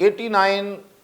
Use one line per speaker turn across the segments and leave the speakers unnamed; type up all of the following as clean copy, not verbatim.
89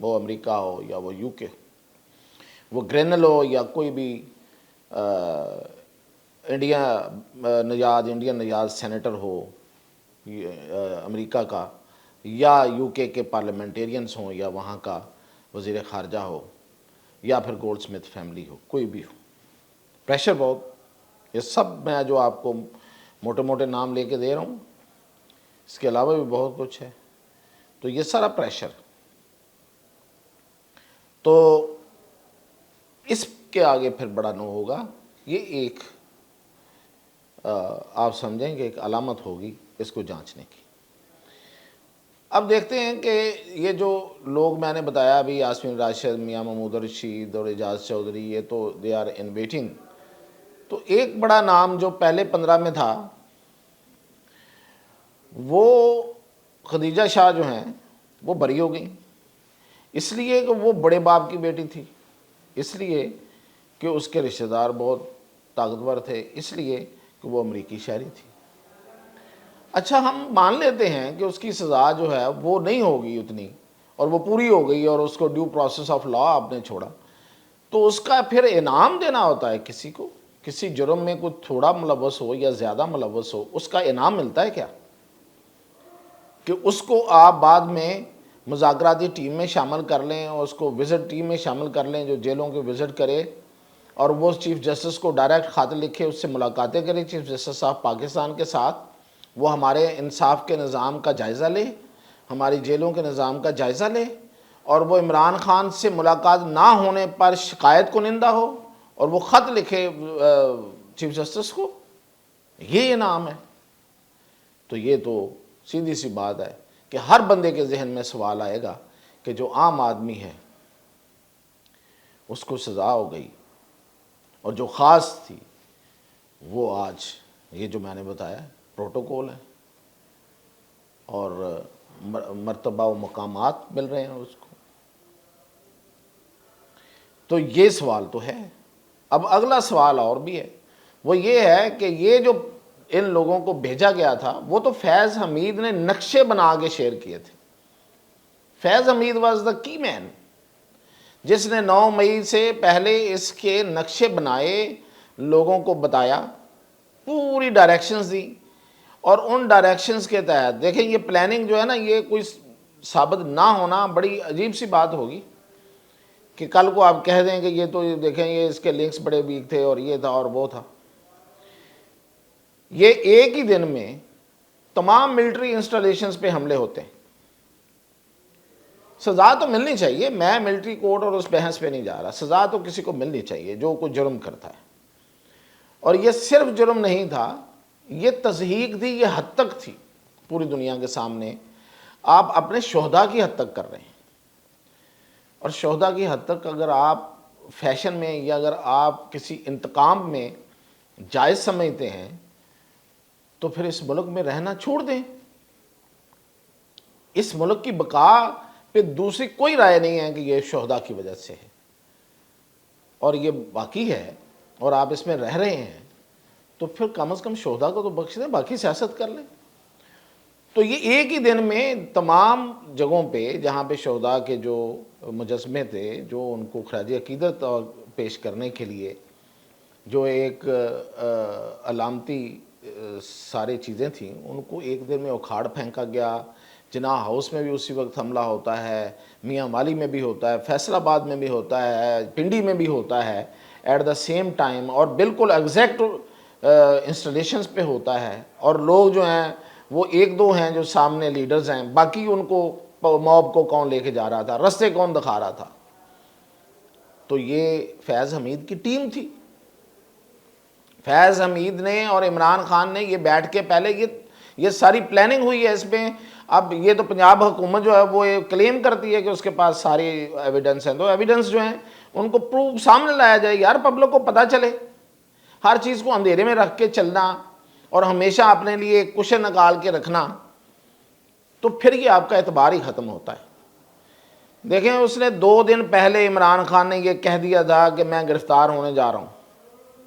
وہ امریکہ ہو یا وہ یو کے ہو، وہ گرینل ہو یا کوئی بھی انڈین نژاد سینیٹر ہو امریکہ کا، یا یو کے پارلیمنٹیرینز ہوں، یا وہاں کا وزیر خارجہ ہو، یا پھر گولڈ سمتھ فیملی ہو، کوئی بھی ہو، پریشر بہت، یہ سب میں جو آپ کو موٹے موٹے نام لے کے دے رہا ہوں، اس کے علاوہ بھی بہت کچھ ہے، تو یہ سارا پریشر، تو اس کے آگے پھر بڑا نو ہوگا، یہ ایک آپ سمجھیں کہ ایک علامت ہوگی اس کو جانچنے کی۔ اب دیکھتے ہیں کہ یہ جو لوگ میں نے بتایا ابھی، یاسمین راشد، میاں محمود رشید اور اعجاز چودھری، یہ تو دے آر ان ویٹنگ۔ تو ایک بڑا نام جو پہلے 15 میں تھا، وہ خدیجہ شاہ جو ہیں وہ بری ہو گئیں، اس لیے کہ وہ بڑے باپ کی بیٹی تھی، اس لیے کہ اس کے رشتہ دار بہت طاقتور تھے، اس لیے کہ وہ امریکی شہری تھی۔ اچھا، ہم مان لیتے ہیں کہ اس کی سزا جو ہے وہ نہیں ہوگی اتنی، اور وہ پوری ہو گئی اور اس کو ڈیو پروسیس آف لا آپ نے چھوڑا، تو اس کا پھر انعام دینا ہوتا ہے کسی کو، کسی جرم میں کوئی تھوڑا ملوث ہو یا زیادہ ملوث ہو، اس کا انعام ملتا ہے کیا؟ کہ اس کو آپ بعد میں مذاکراتی ٹیم میں شامل کر لیں، اور اس کو وزٹ ٹیم میں شامل کر لیں جو جیلوں کے وزٹ کرے، اور وہ چیف جسٹس کو ڈائریکٹ خط لکھے، اس سے ملاقاتیں کرے چیف جسٹس صاحب پاکستان کے ساتھ، وہ ہمارے انصاف کے نظام کا جائزہ لے، ہماری جیلوں کے نظام کا جائزہ لے، اور وہ عمران خان سے ملاقات نہ ہونے پر شکایت کنندہ ہو، اور وہ خط لکھے چیف جسٹس کو، یہ انعام ہے۔ تو یہ تو سیدھی سی بات ہے کہ ہر بندے کے ذہن میں سوال آئے گا کہ جو عام آدمی ہے اس کو سزا ہو گئی، اور جو خاص تھی وہ آج یہ جو میں نے بتایا پروٹوکول ہے، اور مرتبہ و مقامات مل رہے ہیں اس کو۔ تو یہ سوال تو ہے۔ اب اگلا سوال اور بھی ہے، وہ یہ ہے کہ یہ جو ان لوگوں کو بھیجا گیا تھا، وہ تو فیض حمید نے نقشے بنا کے شیئر کیے تھے۔ فیض حمید واز دا کی مین، جس نے 9 مئی سے پہلے اس کے نقشے بنائے، لوگوں کو بتایا، پوری ڈائریکشنز دی، اور ان ڈائریکشنز کے تحت دیکھیں یہ پلاننگ جو ہے نا، یہ کوئی ثابت نہ ہونا بڑی عجیب سی بات ہوگی کہ کل کو آپ کہہ دیں کہ یہ تو دیکھیں یہ اس کے لنکس بڑے ویک تھے، اور یہ تھا اور وہ تھا۔ یہ ایک ہی دن میں تمام ملٹری انسٹالیشنز پہ حملے ہوتے ہیں۔ سزا تو ملنی چاہیے، میں ملٹری کوڈ اور اس بحث پہ نہیں جا رہا، سزا تو کسی کو ملنی چاہیے جو کوئی جرم کرتا ہے، اور یہ صرف جرم نہیں تھا، یہ تضحیک تھی، یہ حد تک تھی پوری دنیا کے سامنے، آپ اپنے شہداء کی حد تک کر رہے ہیں، اور شہداء کی حد تک اگر آپ فیشن میں یا اگر آپ کسی انتقام میں جائز سمجھتے ہیں تو پھر اس ملک میں رہنا چھوڑ دیں۔ اس ملک کی بقا پہ دوسری کوئی رائے نہیں ہے کہ یہ شہداء کی وجہ سے ہے، اور یہ باقی ہے، اور آپ اس میں رہ رہے ہیں، تو پھر کم از کم شہداء کو تو بخش دیں، باقی سیاست کر لیں۔ تو یہ ایک ہی دن میں تمام جگہوں پہ جہاں پہ شہداء کے جو مجسمے تھے، جو ان کو خراج عقیدت پیش کرنے کے لیے جو ایک علامتی ساری چیزیں تھیں، ان کو ایک دن میں اکھاڑ پھینکا گیا۔ جناح ہاؤس میں بھی اسی وقت حملہ ہوتا ہے، میاں والی میں بھی ہوتا ہے، فیصل آباد میں بھی ہوتا ہے، پنڈی میں بھی ہوتا ہے ایٹ دا سیم ٹائم، اور بالکل ایگزیکٹ انسٹالیشنز پہ ہوتا ہے، اور لوگ جو ہیں وہ ایک دو ہیں جو سامنے لیڈرز ہیں، باقی ان کو موب کو کون لے کے جا رہا تھا، رستے کون دکھا رہا تھا۔ تو یہ فیض حمید کی ٹیم تھی، فیض حمید نے اور عمران خان نے یہ بیٹھ کے پہلے یہ ساری پلاننگ ہوئی ہے اس میں۔ اب یہ تو پنجاب حکومت جو ہے وہ کلیم کرتی ہے کہ اس کے پاس ساری ایویڈنس ہیں، تو ایویڈنس جو ہیں ان کو پروف سامنے لایا جائے یار، پبلک کو پتہ چلے۔ ہر چیز کو اندھیرے میں رکھ کے چلنا اور ہمیشہ اپنے لیے ایک کشن نکال کے رکھنا، تو پھر یہ آپ کا اعتبار ہی ختم ہوتا ہے۔ دیکھیں اس نے 2 دن پہلے عمران خان نے یہ کہہ دیا تھا کہ میں گرفتار ہونے جا رہا ہوں،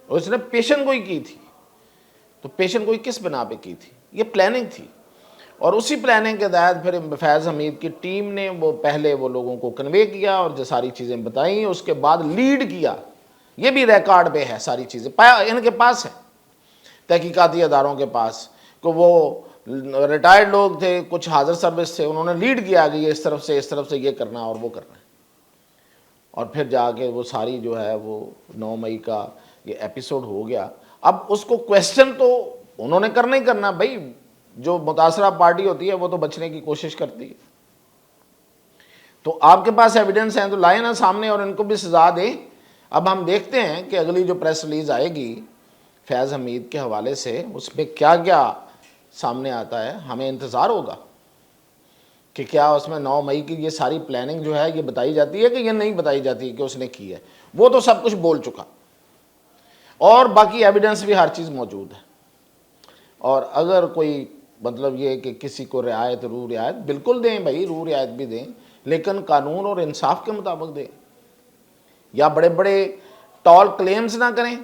اور اس نے پیشن گوئی کی تھی۔ تو پیشن گوئی کس بنا پہ کی تھی؟ یہ پلاننگ تھی، اور اسی پلاننگ کے تحت پھر فیض حمید کی ٹیم نے وہ پہلے وہ لوگوں کو کنوے کیا اور جو ساری چیزیں بتائیں، اس کے بعد لیڈ کیا. یہ بھی ریکارڈ پہ ہے ساری چیزیں، ان کے پاس ہے، تحقیقاتی اداروں کے پاس، کہ وہ ریٹائرڈ لوگ تھے، کچھ حاضر سروس تھے، انہوں نے لیڈ کیا کہ یہ اس طرف سے یہ کرنا اور وہ کرنا ہے. اور پھر جا کے وہ ساری جو ہے وہ 9 مئی کا یہ ایپیسوڈ ہو گیا. اب اس کو کویسچن تو انہوں نے کرنا ہی کرنا بھائی، جو متاثرہ پارٹی ہوتی ہے وہ تو بچنے کی کوشش کرتی ہے. تو آپ کے پاس ایویڈنس ہیں تو لائیں نا سامنے اور ان کو بھی سزا دیں. اب ہم دیکھتے ہیں کہ اگلی جو پریس ریلیز آئے گی فیض حمید کے حوالے سے، اس میں کیا کیا سامنے آتا ہے. ہمیں انتظار ہوگا کہ کیا اس میں 9 مئی کی یہ ساری پلاننگ جو ہے یہ بتائی جاتی ہے کہ یہ نہیں بتائی جاتی کہ اس نے کی ہے. وہ تو سب کچھ بول چکا، اور باقی ایویڈنس بھی ہر چیز موجود ہے. اور اگر کوئی مطلب یہ کہ کسی کو رعایت، روح رعایت بالکل دیں بھائی، روح رعایت بھی دیں، لیکن قانون اور انصاف کے مطابق دیں. یا بڑے بڑے ٹال کلیمز نہ کریں،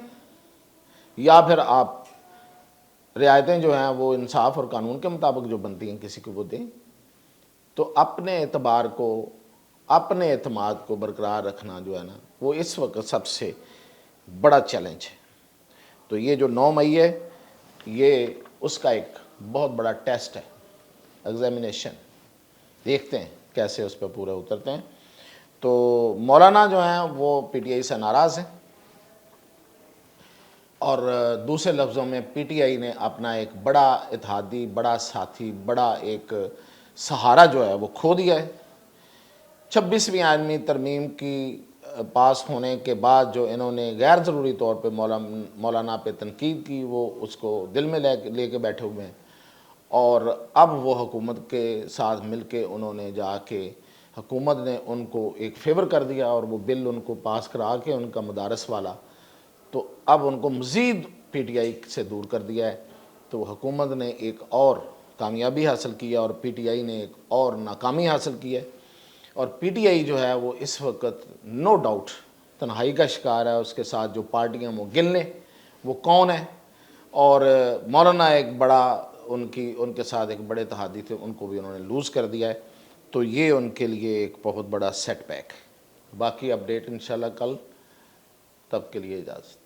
یا پھر آپ رعایتیں جو ہیں وہ انصاف اور قانون کے مطابق جو بنتی ہیں کسی کو وہ دیں. تو اپنے اعتبار کو، اپنے اعتماد کو برقرار رکھنا جو ہے نا وہ اس وقت سب سے بڑا چیلنج ہے. تو یہ جو 9 مئی ہے یہ اس کا ایک بہت بڑا ٹیسٹ ہے، ایگزامینیشن. دیکھتے ہیں کیسے اس پہ پورے اترتے ہیں. تو مولانا جو ہیں وہ پی ٹی آئی سے ناراض ہیں، اور دوسرے لفظوں میں پی ٹی آئی نے اپنا ایک بڑا اتحادی، بڑا ساتھی، بڑا ایک سہارا جو ہے وہ کھو دیا ہے. 26ویں آئینی ترمیم کی پاس ہونے کے بعد جو انہوں نے غیر ضروری طور پہ مولانا پہ تنقید کی، وہ اس کو دل میں لے کے بیٹھے ہوئے ہیں. اور اب وہ حکومت کے ساتھ مل کے انہوں نے جا کے، حکومت نے ان کو ایک فیور کر دیا اور وہ بل ان کو پاس کرا کے ان کا مدارس والا، تو اب ان کو مزید پی ٹی آئی سے دور کر دیا ہے. تو حکومت نے ایک اور کامیابی حاصل کی ہے اور پی ٹی آئی نے ایک اور ناکامی حاصل کی ہے. اور پی ٹی آئی جو ہے وہ اس وقت نو ڈاؤٹ تنہائی کا شکار ہے. اس کے ساتھ جو پارٹیاں وہ گن لیں وہ کون ہے، اور مولانا ایک بڑا ان کے ساتھ ایک بڑے اتحادی تھے، ان کو بھی انہوں نے لوز کر دیا ہے. تو یہ ان کے لیے ایک بہت بڑا سیٹ بیک ہے. باقی اپڈیٹ انشاءاللہ کل، تب کے لیے اجازت.